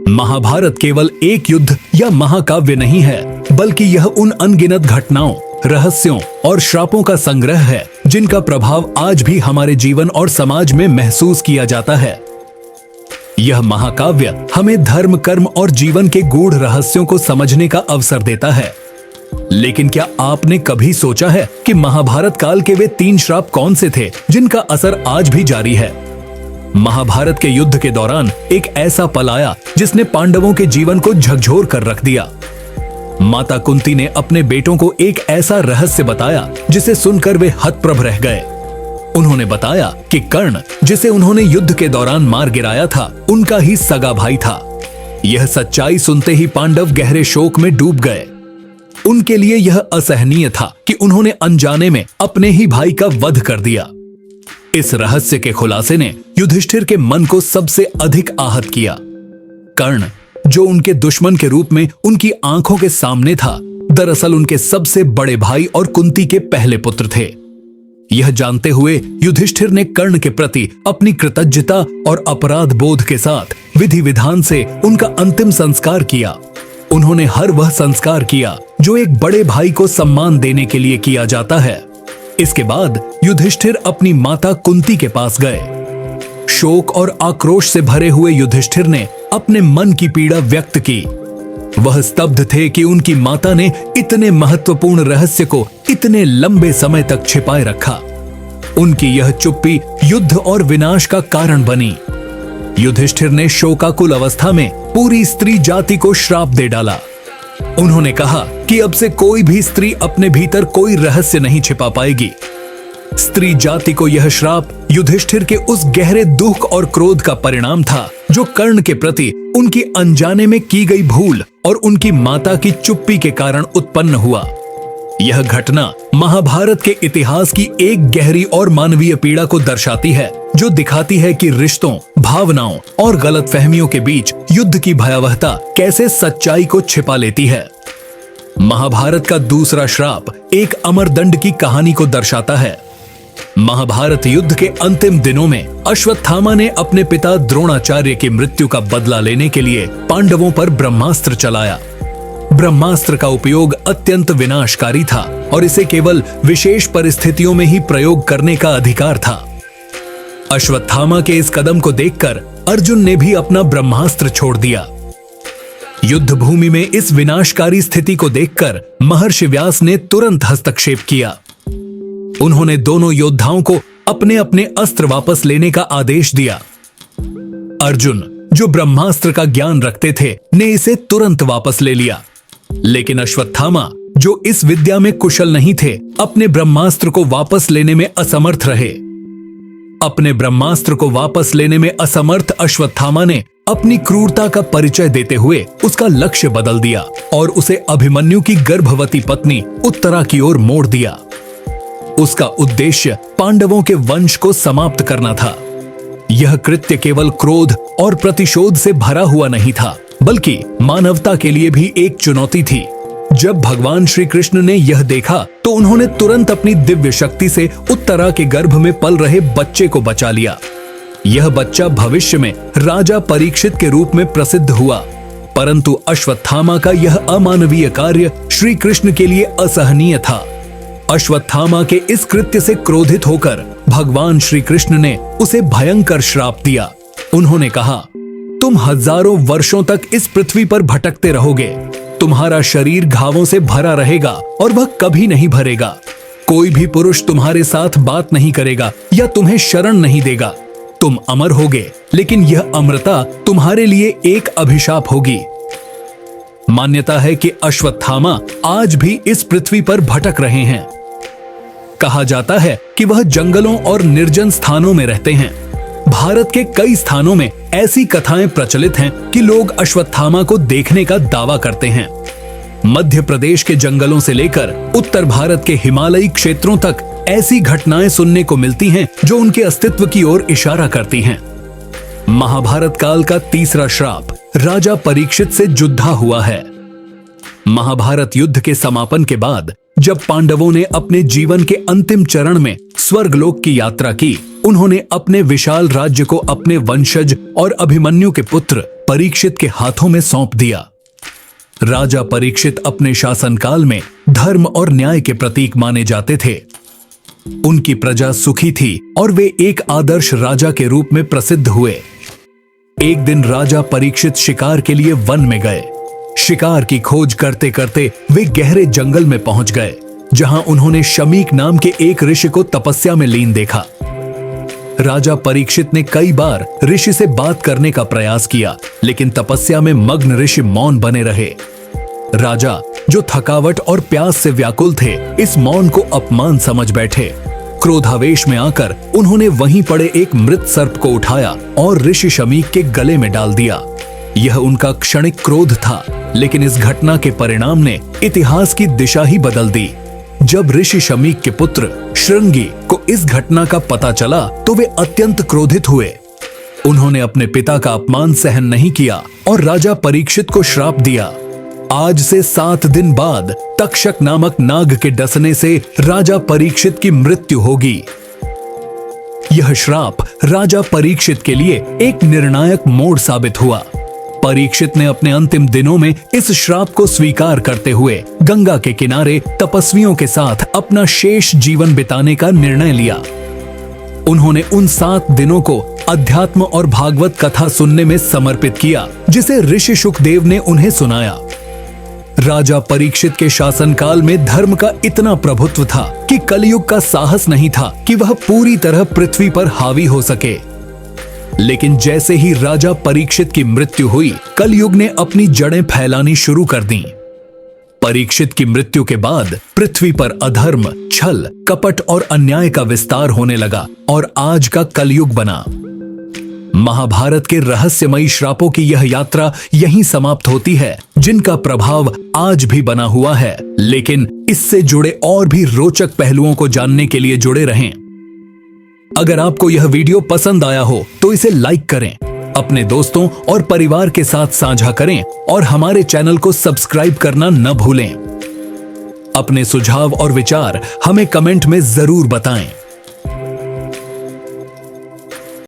महाभारत केवल एक युद्ध या महाकाव्य नहीं है, बल्कि यह उन अनगिनत घटनाओं, रहस्यों और श्रापों का संग्रह है जिनका प्रभाव आज भी हमारे जीवन और समाज में महसूस किया जाता है। यह महाकाव्य हमें धर्म, कर्म और जीवन के गूढ़ रहस्यों को समझने का अवसर देता है। लेकिन क्या आपने कभी सोचा है कि महाभारत काल के वे 3 श्राप कौन से थे जिनका असर आज भी जारी है? महाभारत के युद्ध के दौरान एक ऐसा पल आया जिसने पांडवों के जीवन को झकझोर कर रख दिया। माता कुंती ने अपने बेटों को एक ऐसा रहस्य बताया जिसे सुनकर वे हतप्रभ रह गए। उन्होंने बताया कि कर्ण, जिसे उन्होंने युद्ध के दौरान मार गिराया था, उनका ही सगा भाई था। यह सच्चाई सुनते ही पांडव गहरे शोक में डूब गए। उनके लिए यह असहनीय था कि उन्होंने अनजाने में अपने ही भाई का वध कर दिया। इस रहस्य के खुलासे ने युधिष्ठिर के मन को सबसे अधिक आहत किया। कर्ण, जो उनके दुश्मन के रूप में उनकी आंखों के सामने था, दरअसल उनके सबसे बड़े भाई और कुंती के पहले पुत्र थे। यह जानते हुए युधिष्ठिर ने कर्ण के प्रति अपनी कृतज्ञता और अपराध बोध के साथ विधि विधान से उनका अंतिम संस्कार किया। उन्होंने हर वह संस्कार किया जो एक बड़े भाई को सम्मान देने के लिए किया जाता है। इसके बाद युधिष्ठिर अपनी माता कुंती के पास गए। शोक और आक्रोश से भरे हुए युधिष्ठिर ने अपने मन की पीड़ा व्यक्त की। वह स्तब्ध थे कि उनकी माता ने इतने महत्वपूर्ण रहस्य को इतने लंबे समय तक छिपाए रखा। उनकी यह चुप्पी युद्ध और विनाश का कारण बनी। युधिष्ठिर ने शोकाकुल अवस्था में पूरी स्त्री जाति को श्राप दे डाला। उन्होंने कहा कि अब से कोई भी स्त्री अपने भीतर कोई रहस्य नहीं छिपा पाएगी। स्त्री जाति को यह श्राप युधिष्ठिर के उस गहरे दुख और क्रोध का परिणाम था जो कर्ण के प्रति उनकी अनजाने में की गई भूल और उनकी माता की चुप्पी के कारण उत्पन्न हुआ। यह घटना महाभारत के इतिहास की एक गहरी और मानवीय पीड़ा को दर्शाती है, जो दिखाती है कि रिश्तों, भावनाओं और गलतफहमियों के बीच युद्ध की भयावहता कैसे सच्चाई को छिपा लेती है। महाभारत का दूसरा श्राप एक अमरदंड की कहानी को दर्शाता है। महाभारत युद्ध के अंतिम दिनों में अश्वत्थामा ने अपने पिता द्रोणाचार्य की मृत्यु का बदला लेने के लिए पांडवों पर ब्रह्मास्त्र चलाया। ब्रह्मास्त्र का उपयोग अत्यंत विनाशकारी था और इसे केवल विशेष परिस्थितियों में ही प्रयोग करने का अधिकार था। अश्वत्थामा के इस कदम को देखकर अर्जुन ने भी अपना ब्रह्मास्त्र छोड़ दिया। युद्ध भूमि में इस विनाशकारी स्थिति को देखकर महर्षि व्यास ने तुरंत हस्तक्षेप किया। उन्होंने दोनों योद्धाओं को अपने अपने अस्त्र वापस लेने का आदेश दिया। अर्जुन, जो ब्रह्मास्त्र का ज्ञान रखते थे, ने इसे तुरंत वापस ले लिया। लेकिन अश्वत्थामा, जो इस विद्या में कुशल नहीं थे, अपने ब्रह्मास्त्र को वापस लेने में असमर्थ रहे। अपने ब्रह्मास्त्र को वापस लेने में असमर्थ अश्वत्थामा ने अपनी क्रूरता का परिचय देते हुए उसका लक्ष्य बदल दिया और उसे अभिमन्यु की गर्भवती पत्नी उत्तरा की ओर मोड़ दिया। उसका उद्देश्य पांडवों के वंश को समाप्त करना था। यह कृत्य केवल क्रोध और प्रतिशोध से भरा हुआ नहीं था, बल्कि मानवता के लिए भी एक चुनौती थी। जब भगवान श्री कृष्ण ने यह देखा तो उन्होंने तुरंत अपनी दिव्य शक्ति से उत्तरा के गर्भ में पल रहे बच्चे को बचा लिया। यह बच्चा भविष्य में राजा परीक्षित के रूप में प्रसिद्ध हुआ, परंतु अश्वत्थामा का यह अमानवीय कार्य श्री कृष्ण के लिए असहनीय था। अश्वत्थामा के इस कृत्य से क्रोधित होकर भगवान श्री कृष्ण ने उसे भयंकर श्राप दिया। उन्होंने कहा, तुम हजारों वर्षों तक इस पृथ्वी पर भटकते रहोगे। तुम्हारा शरीर घावों से भरा रहेगा और वह कभी नहीं भरेगा। कोई भी पुरुष तुम्हारे साथ बात नहीं करेगा या तुम्हें शरण नहीं देगा। तुम अमर होगे, लेकिन यह अमरता तुम्हारे लिए एक अभिशाप होगी। मान्यता है कि अश्वत्थामा आज भी इस पृथ्वी पर भटक रहे हैं। कहा जाता है कि वह जंगलों और निर्जन स्थानों में रहते हैं। भारत के कई स्थानों में ऐसी कथाएं प्रचलित हैं कि लोग अश्वत्थामा को देखने का दावा करते हैं। मध्य प्रदेश के जंगलों से लेकर उत्तर भारत के हिमालयी क्षेत्रों तक ऐसी घटनाएं सुनने को मिलती हैं जो उनके अस्तित्व की ओर इशारा करती हैं। महाभारत काल का तीसरा श्राप राजा परीक्षित से जुद्धा हुआ है। महाभारत युद्ध के समापन के बाद जब पांडवों ने अपने जीवन के अंतिम चरण में स्वर्गलोक की यात्रा की, उन्होंने अपने विशाल राज्य को अपने वंशज और अभिमन्यु के पुत्र परीक्षित के हाथों में सौंप दिया। राजा परीक्षित अपने शासनकाल में धर्म और न्याय के प्रतीक माने जाते थे। उनकी प्रजा सुखी थी और वे एक आदर्श राजा के रूप में प्रसिद्ध हुए। एक दिन राजा परीक्षित शिकार के लिए वन में गए। शिकार की खोज करते करते वे गहरे जंगल में पहुंच गए, जहां उन्होंने शमीक नाम के एक ऋषि को तपस्या में लीन देखा। राजा परीक्षित ने कई बार ऋषि से बात करने का प्रयास किया, लेकिन तपस्या में मग्न ऋषि मौन बने रहे। राजा, जो थकावट और प्यास से व्याकुल थे, इस मौन को अपमान समझ बैठे। क्रोधावेश में आकर उन्होंने वहीं पड़े एक मृत सर्प को उठाया और ऋषि शमीक के गले में डाल दिया। यह उनका क्षणिक क्रोध था, लेकिन इस घटना के परिणाम ने इतिहास की दिशा ही बदल दी। जब ऋषि शमीक के पुत्र श्रृंगी को इस घटना का पता चला तो वे अत्यंत क्रोधित हुए। उन्होंने अपने पिता का अपमान सहन नहीं किया और राजा परीक्षित को श्राप दिया। आज से 7 दिन बाद तक्षक नामक नाग के डसने से राजा परीक्षित की मृत्यु होगी। यह श्राप राजा परीक्षित के लिए एक निर्णायक मोड़ साबित हुआ। परीक्षित ने अपने अंतिम दिनों में इस श्राप को स्वीकार करते हुए गंगा के किनारे तपस्वियों के साथ अपना शेष जीवन बिताने का निर्णय लिया। उन्होंने उन 7 दिनों को अध्यात्म और भागवत कथा सुनने में समर्पित किया, जिसे ऋषि शुकदेव ने उन्हें सुनाया। राजा परीक्षित के शासनकाल में धर्म का इतना प्रभुत्व था कि कलयुग का साहस नहीं था कि वह पूरी तरह पृथ्वी पर हावी हो सके। लेकिन जैसे ही राजा परीक्षित की मृत्यु हुई, कलयुग ने अपनी जड़ें फैलानी शुरू कर दी। परीक्षित की मृत्यु के बाद पृथ्वी पर अधर्म, छल, कपट और अन्याय का विस्तार होने लगा और आज का कलयुग बना। महाभारत के रहस्यमयी श्रापों की यह यात्रा यहीं समाप्त होती है, जिनका प्रभाव आज भी बना हुआ है। लेकिन इससे जुड़े और भी रोचक पहलुओं को जानने के लिए जुड़े रहें। अगर आपको यह वीडियो पसंद आया हो तो इसे लाइक करें, अपने दोस्तों और परिवार के साथ साझा करें और हमारे चैनल को सब्सक्राइब करना न भूलें। अपने सुझाव और विचार हमें कमेंट में जरूर बताएं।